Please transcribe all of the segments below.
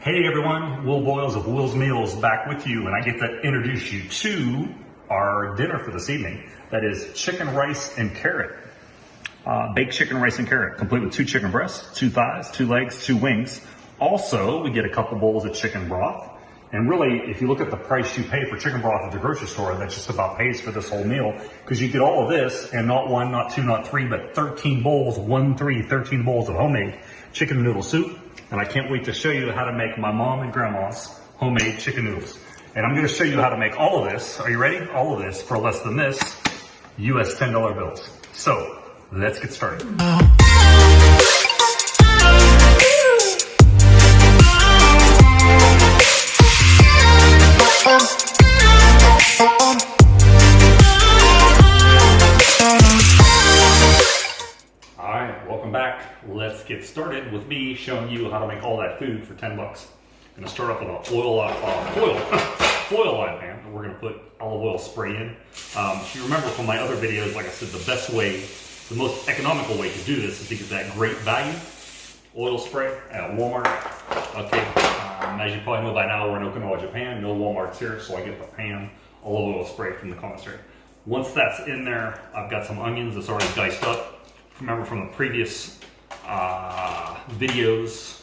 Hey everyone, Will Boyles of Will's Meals back with you, and I get to introduce you to our dinner for this evening. That is chicken, rice, and carrot. Baked chicken, rice, and carrot, complete with 2 chicken breasts, 2 thighs, 2 legs, 2 wings. Also, we get a couple bowls of chicken broth. And really, if you look at the price you pay for chicken broth at the grocery store, that just about pays for this whole meal, because you get all of this, and not 1, not 2, not 3, but 13 bowls, 13 bowls of homemade chicken noodle soup. And I can't wait to show you how to make my mom and grandma's homemade chicken noodles. And I'm going to show you how to make all of this. Are you ready? All of this for less than this US $10 bills. So let's get started. Back. Let's get started with me showing you how to make all that food for 10 bucks. I'm going to start off with a foil line pan. We're going to put olive oil spray in. If you remember from my other videos, like I said, the best way, the most economical way to do this is to get that great value oil spray at Walmart. Okay, as you probably know by now, we're in Okinawa, Japan. No Walmart's here, so I get the pan olive oil spray from the commissary. Once that's in there, I've got some onions that's already diced up. Remember from the previous videos,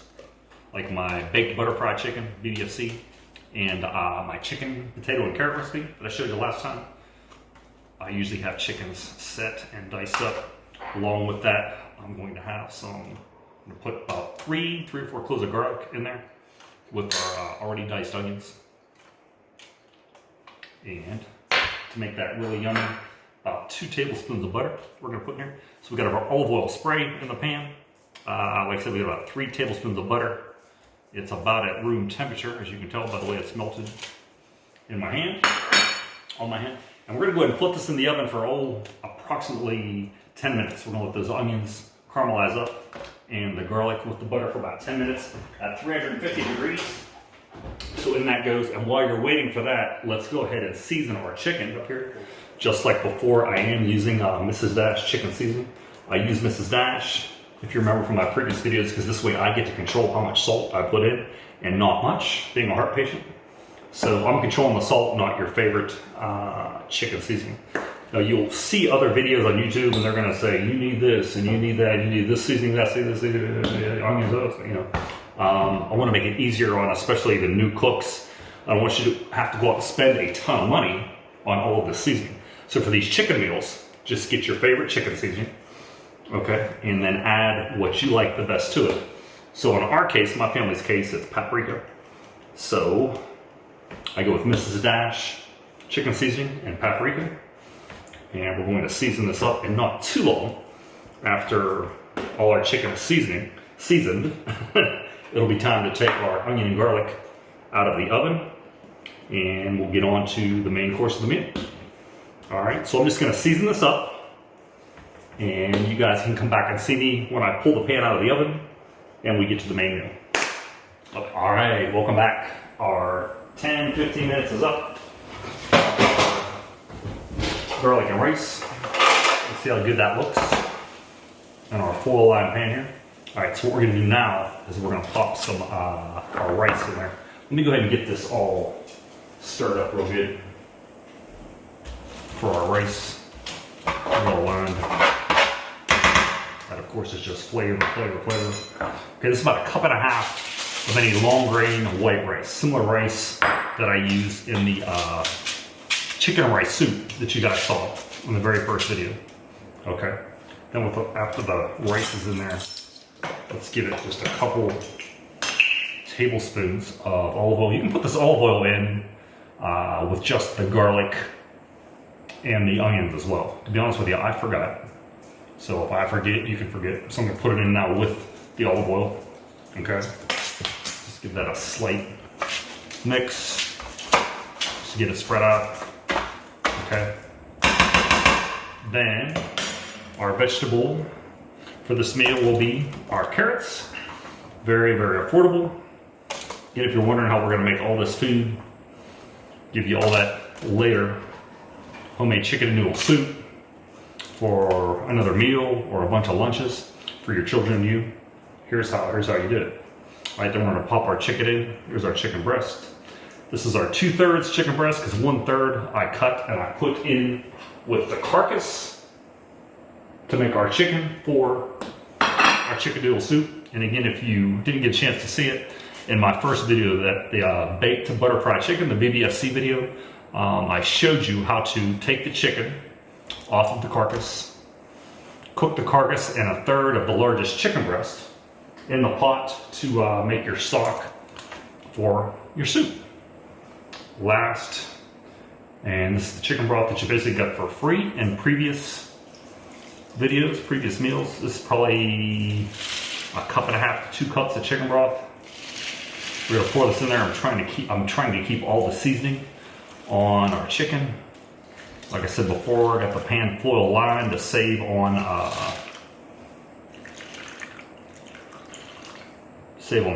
like my baked butter fried chicken, BDFC, and my chicken, potato, and carrot recipe that I showed you last time. I usually have chickens set and diced up. Along with that, I'm going to have some, I'm going to put about 3 or 4 cloves of garlic in there with our already diced onions. And to make that really yummy, about 2 tablespoons of butter we're going to put in here. So we got our olive oil spray in the pan. Like I said, we got about 3 tablespoons of butter. It's about at room temperature, as you can tell by the way it's melted in my hand, on my hand. And we're going to go ahead and put this in the oven for approximately 10 minutes. We're going to let those onions caramelize up and the garlic with the butter for about 10 minutes at 350 degrees. So in that goes, and while you're waiting for that, let's go ahead and season our chicken up here. Just like before, I am using Mrs. Dash chicken seasoning. I use Mrs. Dash, if you remember from my previous videos, because this way I get to control how much salt I put in, and not much, being a heart patient. So I'm controlling the salt, not your favorite chicken seasoning. Now you'll see other videos on YouTube, and they're going to say, you need this, and you need that, you need this seasoning, that seasoning, onions, those, you know. I want to make it easier on especially the new cooks. I don't want you to have to go out and spend a ton of money on all of this seasoning. So for these chicken meals, just get your favorite chicken seasoning, okay, and then add what you like the best to it. So in our case, my family's case, it's paprika. So I go with Mrs. Dash chicken seasoning and paprika, and we're going to season this up in not too long. After all our chicken is seasoned, it'll be time to take our onion and garlic out of the oven, and we'll get on to the main course of the meal. All right, so I'm just gonna season this up, and you guys can come back and see me when I pull the pan out of the oven and we get to the main meal. Okay. All right, welcome back. Our 10-15 minutes is up. Garlic and rice. Let's see how good that looks in our foil line pan here. All right, so what we're gonna do now is we're gonna pop some our rice in there. Let me go ahead and get this all stirred up real good for our rice. We're gonna learn that, of course, is just flavor. Okay, this is about 1.5 cups of any long grain white rice, similar rice that I used in the chicken rice soup that you guys saw in the very first video. Okay, then after the rice is in there, let's give it just a couple tablespoons of olive oil. You can put this olive oil in with just the garlic and the onions as well. To be honest with you, I forgot. So if I forget, you can forget. So I'm gonna put it in now with the olive oil. Okay. Just give that a slight mix. Just get it spread out. Okay. Then our vegetable for this meal will be our carrots. Very, very affordable. Again, if you're wondering how we're gonna make all this food, give you all that later. Homemade chicken noodle soup for another meal or a bunch of lunches for your children and you. Here's how you did it. All right, then we're gonna pop our chicken in. Here's our chicken breast. This is our 2/3 chicken breast, because 1/3 I cut and I put in with the carcass to make our chicken for our chicken noodle soup. And again, if you didn't get a chance to see it, in my first video, that the baked butter fried chicken, the BBFC video, I showed you how to take the chicken off of the carcass, cook the carcass and 1/3 of the largest chicken breast in the pot to make your stock for your soup. Last, and this is the chicken broth that you basically got for free in previous videos, previous meals. This is probably 1.5 cups to 2 cups of chicken broth. We're gonna pour this in there. I'm trying to keep all the seasoning on our chicken. Like I said before, I got the pan foil lined to save on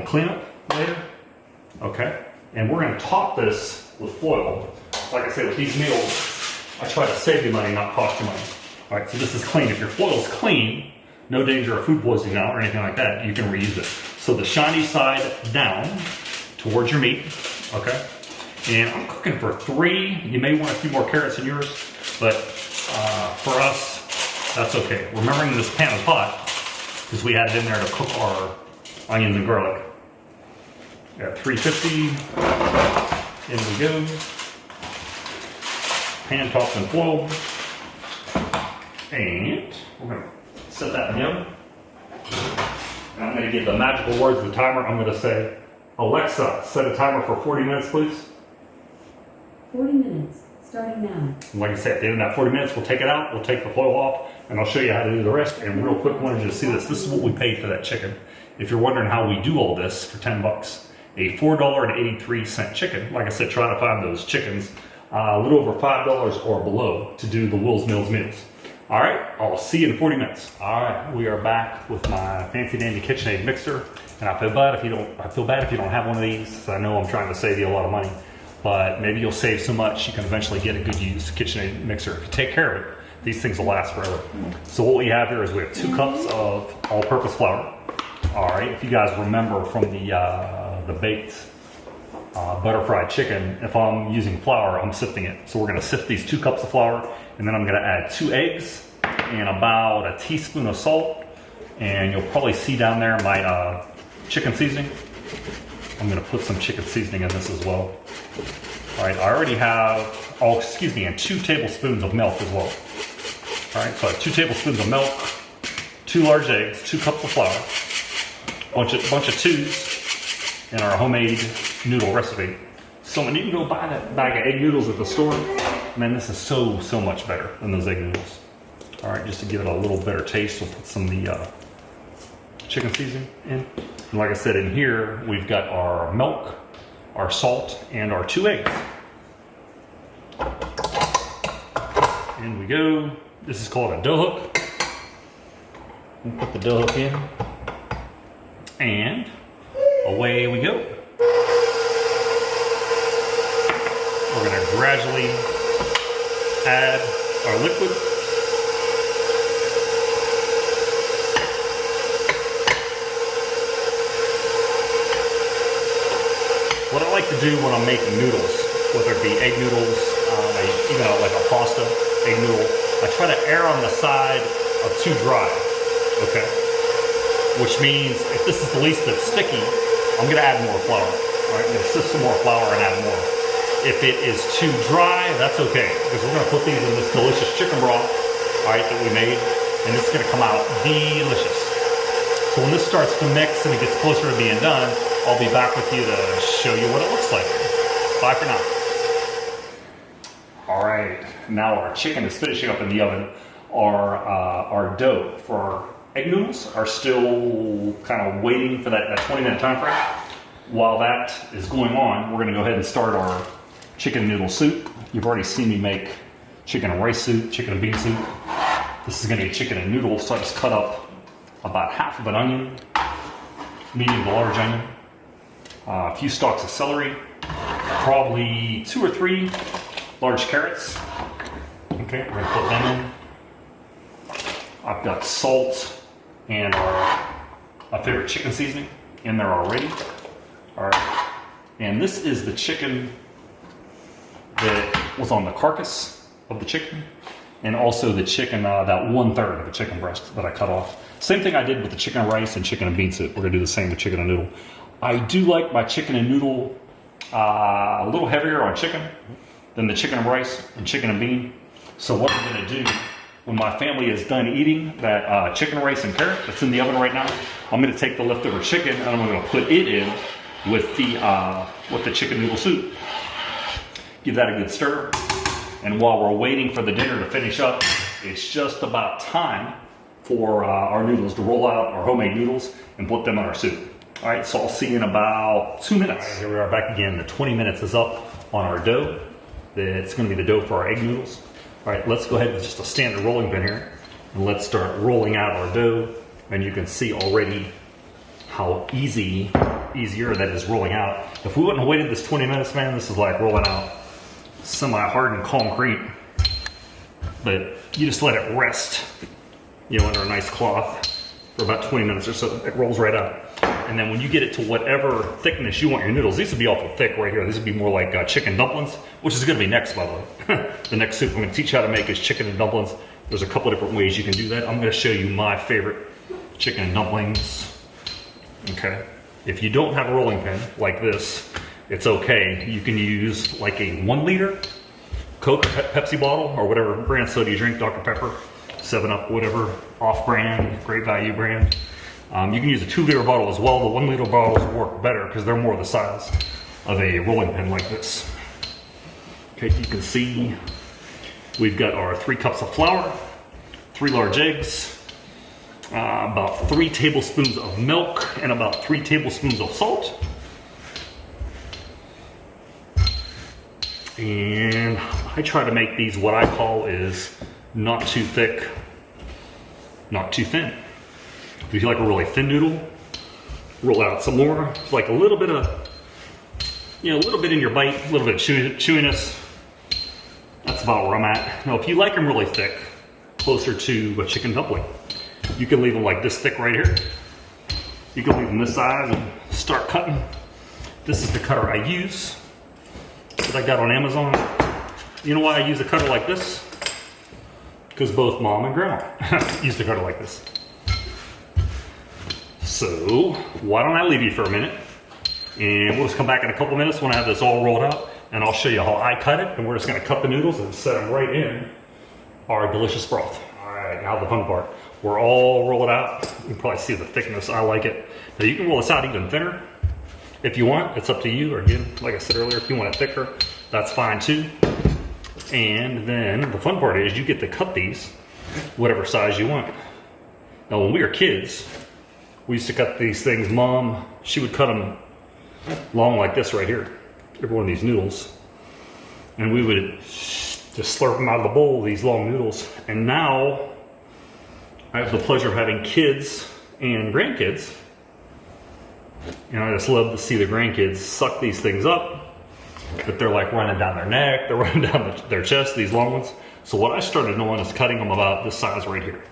cleanup later. Okay, and we're gonna top this with foil. Like I said, with these meals, I try to save you money, not cost you money. All right, so this is clean. If your foil is clean, no danger of food poisoning now or anything like that, you can reuse it. So the shiny side down towards your meat, okay? And I'm cooking for 3. You may want a few more carrots in yours, but for us, that's okay. Remembering this pan is hot, because we had it in there to cook our onions and garlic. At 350, in we go. Pan topped in foil. And we're gonna set that in the oven. And I'm gonna give the magical words of the timer. I'm gonna say, Alexa, set a timer for 40 minutes, please. 40 minutes, starting now. And like I said, at the end of that 40 minutes, we'll take it out, we'll take the foil off, and I'll show you how to do the rest. And real quick, I wanted you to see this. This is what we paid for that chicken. If you're wondering how we do all this for 10 bucks, a $4.83 chicken. Like I said, try to find those chickens a little over $5 or below to do the Will's Mills meals. All right, I'll see you in 40 minutes. All right, we are back with my fancy dandy KitchenAid mixer, and I feel bad if you don't have one of these. I know I'm trying to save you a lot of money, but maybe you'll save so much you can eventually get a good use KitchenAid mixer. If you take care of it, these things will last forever. So what we have here is we have 2 cups of all-purpose flour. All right, if you guys remember from the baked butter fried chicken, if I'm using flour, I'm sifting it. So we're gonna sift these 2 cups of flour, and then I'm gonna add 2 eggs and about a teaspoon of salt. And you'll probably see down there my chicken seasoning. I'm gonna put some chicken seasoning in this as well. All right, I already have, and 2 tablespoons of milk as well. All right, so I have 2 tablespoons of milk, 2 large eggs, 2 cups of flour, bunch of 2s in our homemade noodle recipe. So when you can go buy that bag of egg noodles at the store, man, this is so much better than those egg noodles. All right, just to give it a little better taste, we'll put some of the chicken seasoning in. And like I said, in here, we've got our milk, our salt, and our 2 eggs. In we go. This is called a dough hook. We'll put the dough hook in. And away we go. We're gonna gradually add our liquid. What I like to do when I'm making noodles, whether it be egg noodles, even like a pasta egg noodle, I try to err on the side of too dry, okay? Which means if this is the least bit sticky, I'm gonna add more flour. All right, I'm gonna sift some more flour and add more. If it is too dry, that's okay, because we're gonna put these in this delicious chicken broth, all right, that we made, and it's gonna come out delicious. So when this starts to mix and it gets closer to being done, I'll be back with you to show you what it looks like. Bye for now. All right, now our chicken is finishing up in the oven. Our dough for our egg noodles are still kind of waiting for that 20-minute time frame. While that is going on, we're gonna go ahead and start our chicken noodle soup. You've already seen me make chicken and rice soup, chicken and bean soup. This is gonna be chicken and noodles, so I just cut up about half of an onion, medium to large onion, a few stalks of celery, probably 2 or 3 large carrots. Okay, we're gonna put them in. I've got salt and my favorite chicken seasoning. in there already. All right, and this is the chicken that was on the carcass of the chicken, and also the chicken, that 1/3 of the chicken breast that I cut off. Same thing I did with the chicken and rice and chicken and bean soup. We're gonna do the same with chicken and noodle. I do like my chicken and noodle a little heavier on chicken than the chicken and rice and chicken and bean. So what I'm gonna do when my family is done eating that chicken, rice, and carrot that's in the oven right now, I'm gonna take the leftover chicken and I'm gonna put it in with the chicken noodle soup. Give that a good stir. And while we're waiting for the dinner to finish up, it's just about time for our noodles to roll out, our homemade noodles, and put them in our soup. All right, so I'll see you in about 2 minutes. All right, here we are back again. The 20 minutes is up on our dough. It's gonna be the dough for our egg noodles. All right, let's go ahead with just a standard rolling pin here, and let's start rolling out our dough. And you can see already how easier that is rolling out. If we wouldn't have waited this 20 minutes, man, this is like rolling out semi-hardened concrete. But you just let it rest, under a nice cloth for about 20 minutes or so. It rolls right out. And then when you get it to whatever thickness you want your noodles, these would be awful thick right here. These would be more like chicken dumplings, which is gonna be next, by the way. The next soup I'm gonna teach you how to make is chicken and dumplings. There's a couple different ways you can do that. I'm gonna show you my favorite chicken and dumplings. Okay. If you don't have a rolling pin like this, it's okay. You can use like a 1 liter Coke or Pepsi bottle or whatever brand soda you drink, Dr. Pepper, 7-Up, whatever, off-brand, great value brand. You can use a 2 liter bottle as well. The 1 liter bottles work better because they're more the size of a rolling pin like this. Okay, you can see we've got our 3 cups of flour, 3 large eggs, about 3 tablespoons of milk, and about 3 tablespoons of salt. And I try to make these what I call is not too thick, not too thin. If you like a really thin noodle, roll out some more. It's like a little bit of, a little bit in your bite, a little bit of chewiness. That's about where I'm at. Now, if you like them really thick, closer to a chicken dumpling, you can leave them like this thick right here. You can leave them this size and start cutting. This is the cutter I use that I got on Amazon. You know why I use a cutter like this? Because both mom and grandma used a cutter like this. So why don't I leave you for a minute, and we'll just come back in a couple minutes when I have this all rolled out, and I'll show you how I cut it, and we're just gonna cut the noodles and set them right in our delicious broth. All right, now the fun part. We're all rolled out. You can probably see the thickness. I like it. Now you can roll this out even thinner if you want. It's up to you. Or again, like I said earlier, if you want it thicker, that's fine too. And then the fun part is you get to cut these whatever size you want. Now when we were kids, we used to cut these things. Mom, she would cut them long like this right here, every one of these noodles. And we would just slurp them out of the bowl, these long noodles. And now I have the pleasure of having kids and grandkids. And I just love to see the grandkids suck these things up, but they're like running down their neck, they're running down their chest, these long ones. So what I started doing is cutting them about this size right here.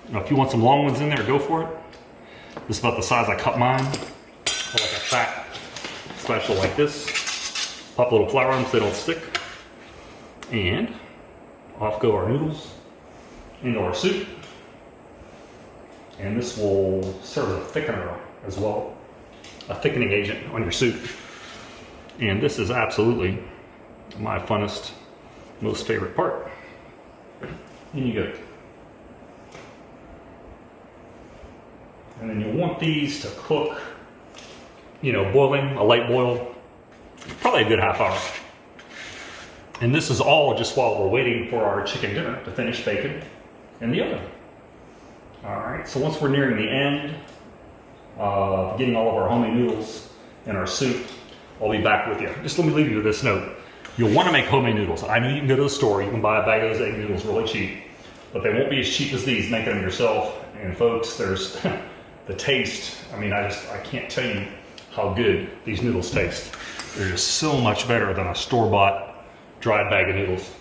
Now, if you want some long ones in there, go for it. This is about the size I cut mine. I like a fat spatula like this. Pop a little flour on them so they don't stick. And off go our noodles into our soup. And this will serve as a thickener as well, a thickening agent on your soup. And this is absolutely my funnest, most favorite part. In you go. And then you want these to cook, boiling, a light boil, probably a good half hour. And this is all just while we're waiting for our chicken dinner to finish baking in the oven. All right, so once we're nearing the end of getting all of our homemade noodles in our soup, I'll be back with you. Just let me leave you with this note. You'll want to make homemade noodles. I know you can go to the store, you can buy a bag of those egg noodles really cheap, but they won't be as cheap as these making them yourself. And folks, there's the taste. I mean, I can't tell you how good these noodles taste. They're just so much better than a store-bought dried bag of noodles.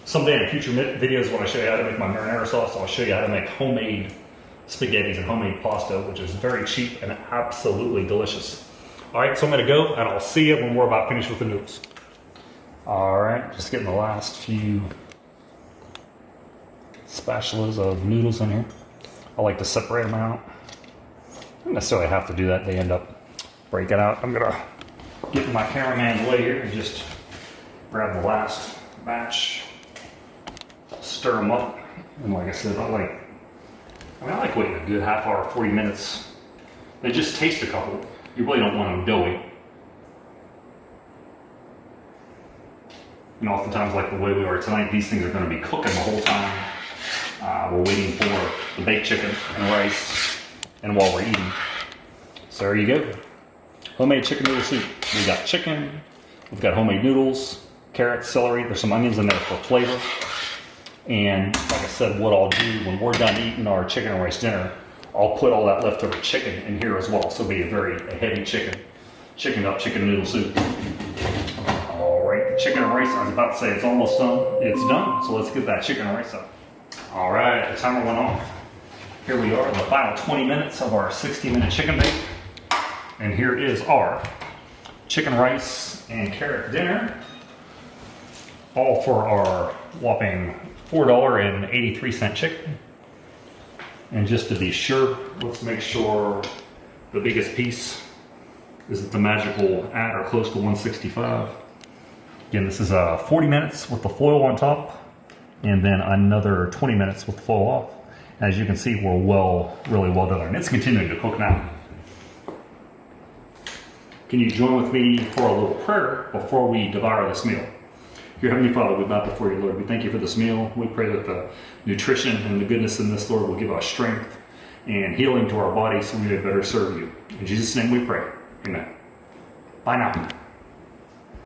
Someday in future videos when I show you how to make my marinara sauce, I'll show you how to make homemade spaghettis and homemade pasta, which is very cheap and absolutely delicious. All right, so I'm gonna go and I'll see you when we're about finished with the noodles. All right, just getting the last few spatulas of noodles in here. I like to separate them out. I don't necessarily have to do that. They end up breaking out. I'm gonna get in my cameraman's way here and just grab the last batch, stir them up, and like I said, I like waiting a good half hour, 40 minutes. They just taste a couple. You really don't want them doughy. And oftentimes, like the way we are tonight, these things are going to be cooking the whole time. We're waiting for the baked chicken and rice, and while we're eating. So there you go. Homemade chicken noodle soup. We got chicken, we've got homemade noodles, carrots, celery. There's some onions in there for flavor. And like I said, what I'll do when we're done eating our chicken and rice dinner, I'll put all that leftover chicken in here as well. So it'll be a heavy chicken noodle soup. All right, the chicken and rice, I was about to say it's almost done. It's done, so let's get that chicken and rice up. All right, the timer went off. Here we are, the final 20 minutes of our 60-minute chicken bake. And here is our chicken, rice, and carrot dinner. All for our whopping $4.83 chicken. And just to be sure, let's make sure the biggest piece is at the magical at or close to 165. Again, this is 40 minutes with the foil on top, and then another 20 minutes with the foil off. As you can see, we're really well done, and it's continuing to cook now. Can you join with me for a little prayer before we devour this meal? Dear Heavenly Father, we bow before you, Lord. We thank you for this meal. We pray that the nutrition and the goodness in this, Lord, will give us strength and healing to our bodies so we may better serve you. In Jesus' name we pray. Amen. Bye now.